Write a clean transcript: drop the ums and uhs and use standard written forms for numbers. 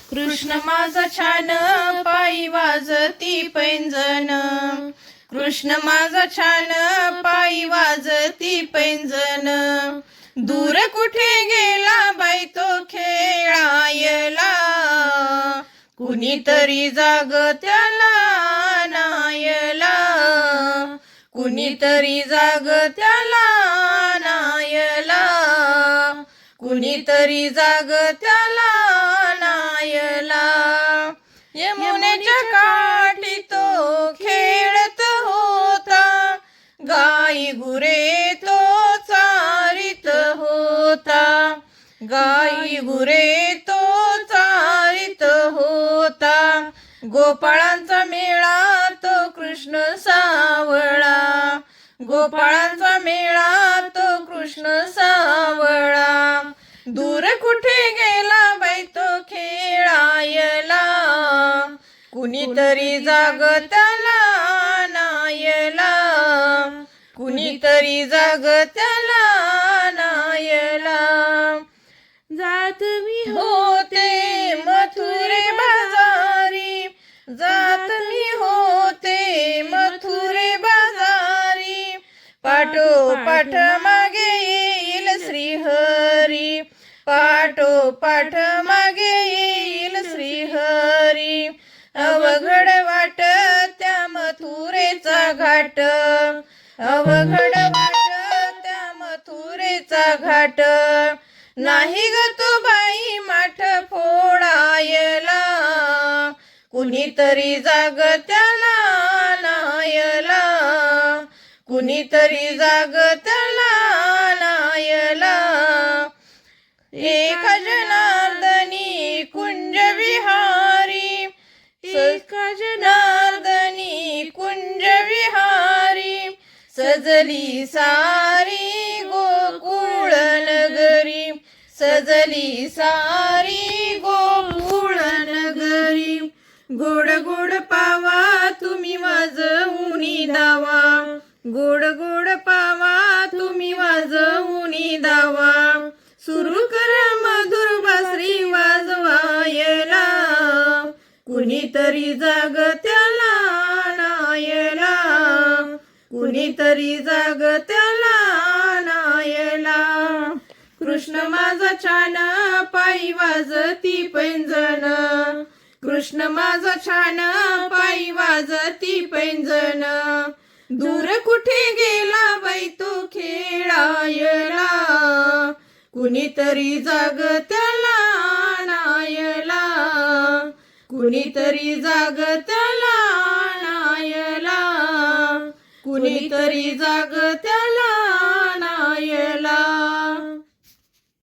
कृष्ण माझा छान पायी वाजती पैंजण, कृष्ण माझा छान पायी वाजती पैंजण. दूर कुठे गेला बाई तो खेळायला, कुणीतरी जाग त्याला नायला, कुणीतरी जाग त्याला नायला, कुणीतरी जाग त्याला नायला. यमुनेच्या काठी तो खेळत होता, गाई गुरे तो चारित होता, गाई गुरे तो चारित होता. गोपाळांचा मेळा तो कृष्ण सावळा, गोपाळांचा मेळा तो कृष्ण सावळा. दूर कुठे गेला बाई तो खेळायला, कुणीतरी जाग त्याला नायला, कुणीतरी जाग त्याला नायला. जात मी होते मथुरे बाजारी, जात मी होते मथुरे बाजारी. पाठोपाठ मागे येईल श्रीहरी, पाठोपाठ मागे येईल श्रीहरी. अवघड वाट त्या मथुरेचा घाट, अवघड वाट त्या मथुरेचा घाट. नाही ग तो बाई माठ फोडायला, कुणीतरी जाग त्याला नायला, कुणीतरी जाग त्याला नायला. एका जनार्दनी कुंज विहारी, एका जनार्दनी कुंज विहारी. सजली सारी गोकुळ नगरी, सजली सारी गोकुळ नगरी. गोड गोड पावा तुम्ही वाजवूनी दावा, गोड गोड पावा तुम्ही वाजवूनी दावा. सुरू करा मधुर बासरी वाजवायला, कुणीतरी जाग त्याला नायला, कुणीतरी जाग त्याला नायला. कृष्ण माझा छान पायी वाजती पैंजण, कृष्ण माझा छान पायी वाजती पैंजण. दूर कुठे गेला बाई तो खेळायला, कुणीतरी जाग त्याला नायला, कुणीतरी जाग त्याला नायला, कुणीतरी जाग त्याला